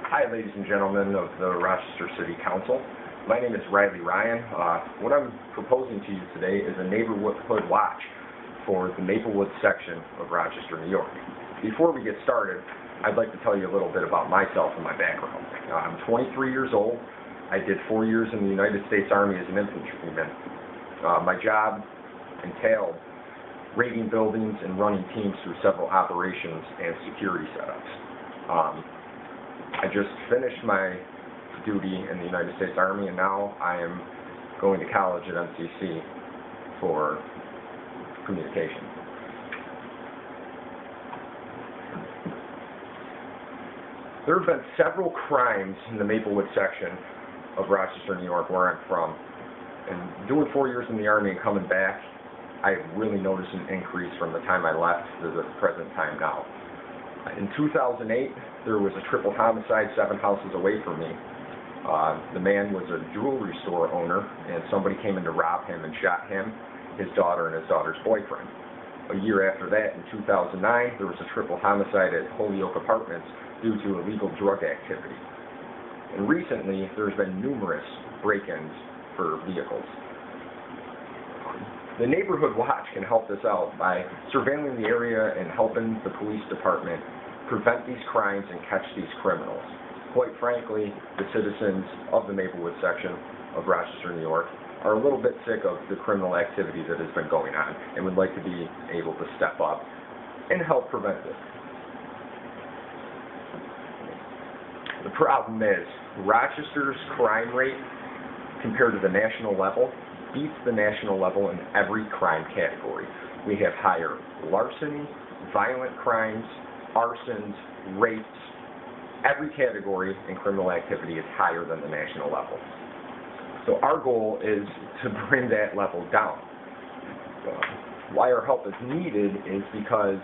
Hi, ladies and gentlemen of the Rochester City Council. My name is Riley Ryan. What I'm proposing to you today is a neighborhood watch for the Maplewood section of Rochester, New York. Before we get started, I'd like to tell you a little bit about myself and my background. I'm 23 years old. I did 4 years in the United States Army as an infantryman. My job entailed raiding buildings and running teams through several operations and security setups. I just finished my duty in the United States Army, and now I am going to college at MCC for communication. There have been several crimes in the Maplewood section of Rochester, New York, where I'm from. And doing 4 years in the Army and coming back, I've really noticed an increase from the time I left to the present time now. In 2008, there was a triple homicide 7 houses away from me. The man was a jewelry store owner, and somebody came in to rob him and shot him, his daughter, and his daughter's boyfriend. A year after that, in 2009, there was a triple homicide at Holyoke Apartments due to illegal drug activity. And recently, there's been numerous break-ins for vehicles. The neighborhood watch can help this out by surveilling the area and helping the police department prevent these crimes and catch these criminals. Quite frankly, the citizens of the Maplewood section of Rochester, New York, are a little bit sick of the criminal activity that has been going on and would like to be able to step up and help prevent it. The problem is, Rochester's crime rate compared to the national level beats the national level in every crime category. We have higher larceny, violent crimes, arsons, rapes. Every category in criminal activity is higher than the national level. So our goal is to bring that level down. Why our help is needed is because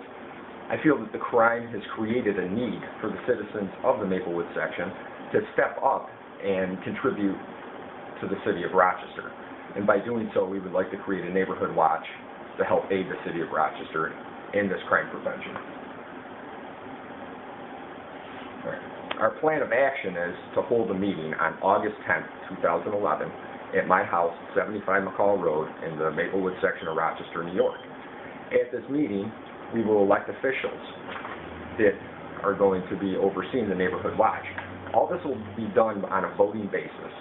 I feel that the crime has created a need for the citizens of the Maplewood section to step up and contribute to the city of Rochester. And by doing so, we would like to create a neighborhood watch to help aid the city of Rochester in this crime prevention. Our plan of action is to hold a meeting on August 10th, 2011 at my house, 75 McCall Road in the Maplewood section of Rochester, New York. At this meeting, we will elect officials that are going to be overseeing the neighborhood watch. All this will be done on a voting basis.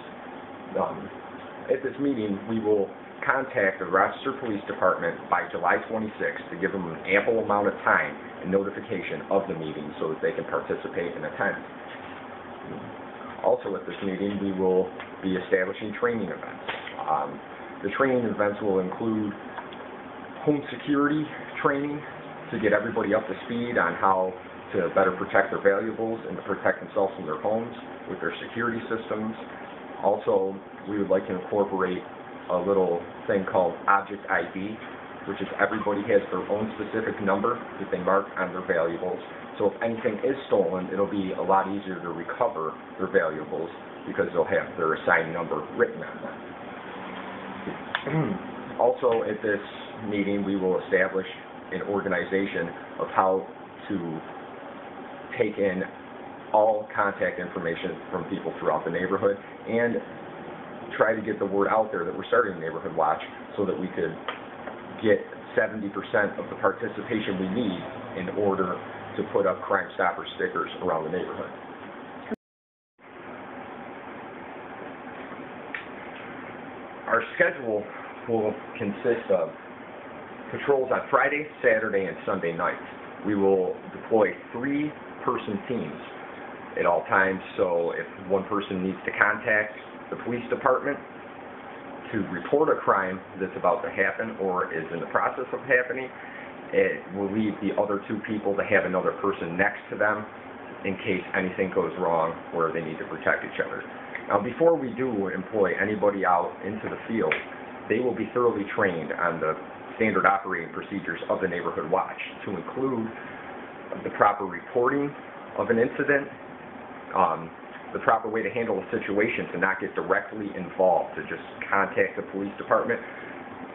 At this meeting, we will contact the Rochester Police Department by July 26th to give them an ample amount of time and notification of the meeting so that they can participate and attend. Also at this meeting, we will be establishing training events. The training events will include home security training to get everybody up to speed on how to better protect their valuables and to protect themselves in their homes with their security systems. Also, we would like to incorporate a little thing called Object ID, which is everybody has their own specific number that they mark on their valuables. So if anything is stolen, it'll be a lot easier to recover their valuables because they'll have their assigned number written on them. Also, at this meeting, we will establish an organization of how to take in all contact information from people throughout the neighborhood and try to get the word out there that we're starting a neighborhood watch so that we could get 70% of the participation we need in order to put up Crime Stopper stickers around the neighborhood. Our schedule will consist of patrols on Friday, Saturday, and Sunday nights. We will deploy 3-person teams at all times, so if one person needs to contact the police department to report a crime that's about to happen or is in the process of happening, it will leave the other 2 people to have another person next to them in case anything goes wrong where they need to protect each other. Now, before we do employ anybody out into the field, they will be thoroughly trained on the standard operating procedures of the neighborhood watch, to include the proper reporting of an incident, the proper way to handle a situation, to not get directly involved, to just contact the police department,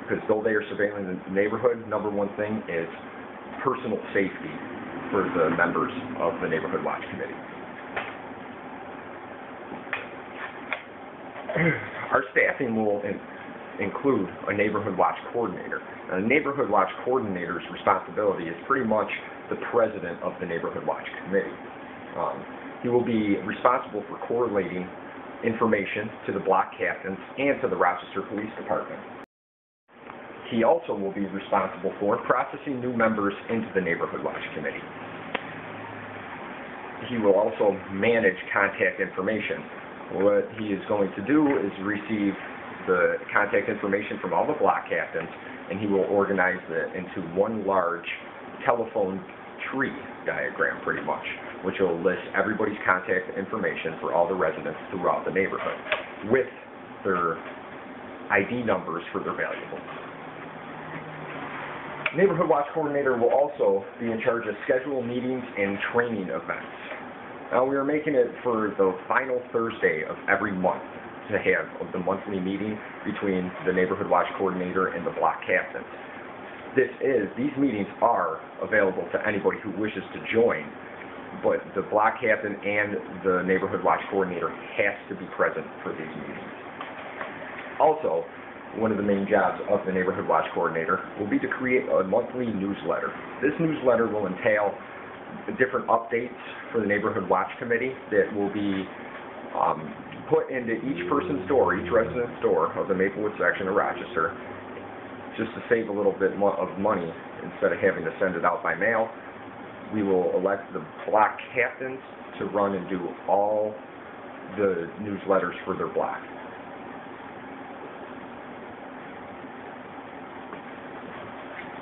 because though they are surveilling the neighborhood, number one thing is personal safety for the members of the Neighborhood Watch Committee. Our staffing will include a neighborhood watch coordinator. A neighborhood watch coordinator's responsibility is pretty much the president of the neighborhood watch committee. He will be responsible for correlating information to the block captains and to the Rochester Police Department. He also will be responsible for processing new members into the neighborhood watch committee. He will also manage contact information. What he is going to do is receive the contact information from all the block captains, and he will organize it into one large telephone tree diagram, pretty much, which will list everybody's contact information for all the residents throughout the neighborhood with their ID numbers for their valuables. Neighborhood Watch Coordinator will also be in charge of schedule meetings and training events. Now, we are making it for the final Thursday of every month to have the monthly meeting between the Neighborhood Watch Coordinator and the block captains. These meetings are available to anybody who wishes to join, but the block captain and the Neighborhood Watch Coordinator has to be present for these meetings. Also, one of the main jobs of the Neighborhood Watch Coordinator will be to create a monthly newsletter. This newsletter will entail different updates for the Neighborhood Watch Committee that will be put into each person's door, each resident's door of the Maplewood section of Rochester, just to save a little bit of money instead of having to send it out by mail. We will elect the block captains to run and do all the newsletters for their block.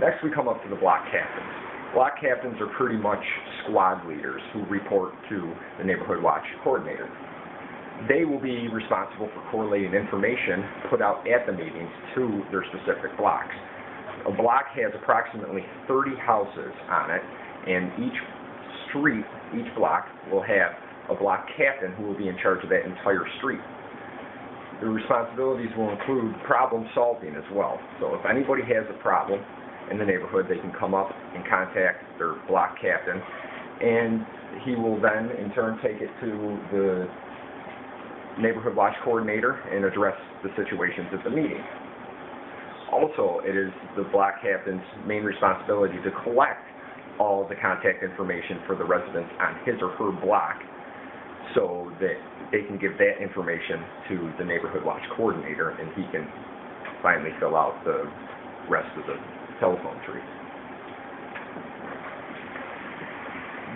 Next, we come up to the block captains. Block captains are pretty much squad leaders who report to the Neighborhood Watch Coordinator. They will be responsible for correlating information put out at the meetings to their specific blocks. A block has approximately 30 houses on it, and each street, each block, will have a block captain who will be in charge of that entire street. Their responsibilities will include problem solving as well. So if anybody has a problem in the neighborhood, they can come up and contact their block captain, and he will then in turn take it to the Neighborhood Watch Coordinator and address the situations at the meeting. Also, it is the block captain's main responsibility to collect all the contact information for the residents on his or her block so that they can give that information to the Neighborhood Watch Coordinator, and he can finally fill out the rest of the telephone tree.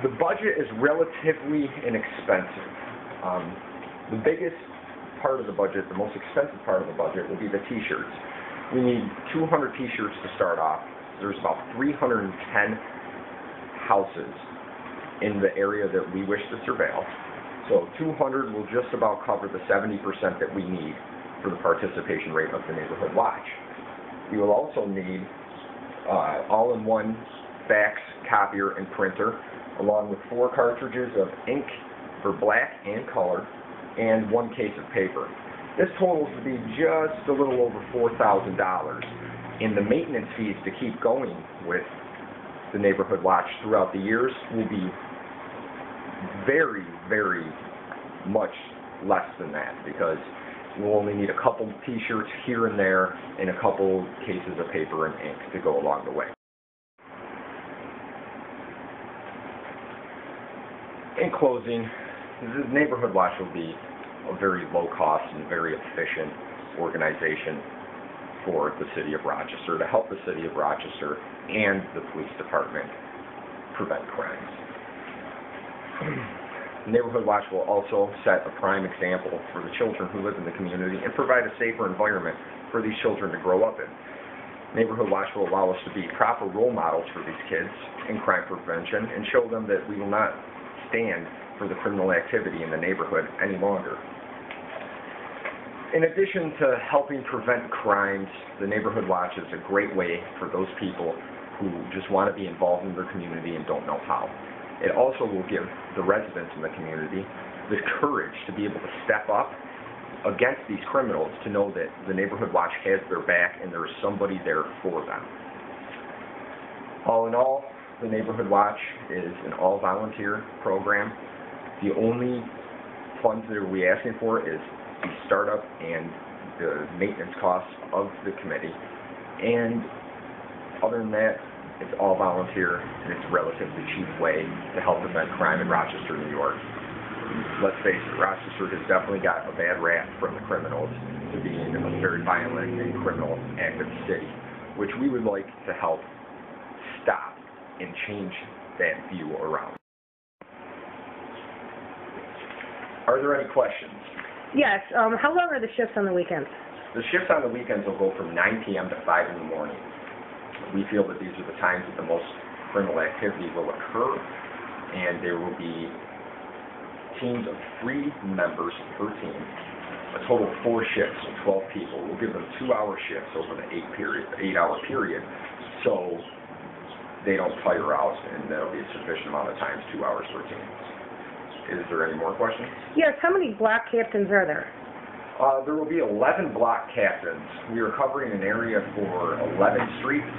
The budget is relatively inexpensive. The biggest part of the budget, the most expensive part of the budget, will be the t-shirts. We need 200 t-shirts to start off. There's about 310 houses in the area that we wish to surveil. So 200 will just about cover the 70% that we need for the participation rate of the Neighborhood Watch. We will also need all-in-one fax, copier, and printer, along with 4 cartridges of ink for black and color, and 1 case of paper. This totals to be just a little over $4,000, and the maintenance fees to keep going with the Neighborhood Watch throughout the years will be very, very much less than that, because we'll only need a couple t-shirts here and there and a couple cases of paper and ink to go along the way. In closing, the Neighborhood Watch will be a very low-cost and very efficient organization for the City of Rochester to help the City of Rochester and the Police Department prevent crimes. The Neighborhood Watch will also set a prime example for the children who live in the community and provide a safer environment for these children to grow up in. Neighborhood Watch will allow us to be proper role models for these kids in crime prevention and show them that we will not stand for the criminal activity in the neighborhood any longer. In addition to helping prevent crimes, the Neighborhood Watch is a great way for those people who just want to be involved in their community and don't know how. It also will give the residents in the community the courage to be able to step up against these criminals, to know that the Neighborhood Watch has their back and there is somebody there for them. All in all, the Neighborhood Watch is an all-volunteer program. The only funds that we're asking for is the startup and the maintenance costs of the committee. And other than that, it's all volunteer, and it's a relatively cheap way to help prevent crime in Rochester, New York. Let's face it, Rochester has definitely got a bad rap from the criminals to being a very violent and criminal active city, which we would like to help stop and change that view around. Are there any questions? Yes. How long are the shifts on the weekends? The shifts on the weekends will go from 9 p.m. to 5 in the morning. We feel that these are the times that the most criminal activity will occur, and there will be teams of 3 members per team, a total of 4 shifts of 12 people. We'll give them 2-hour shifts over the 8-hour period, so they don't tire out, and that'll be a sufficient amount of time, 2 hours per team. Is there any more questions? Yes. How many block captains are there? There will be 11 block captains. We are covering an area for 11 streets,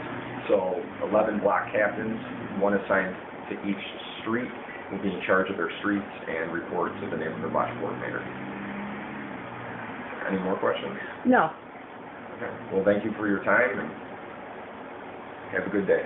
so 11 block captains, one assigned to each street, will be in charge of their streets and report to the neighborhood watch coordinator. Any more questions? No. Okay. Well, thank you for your time, and have a good day.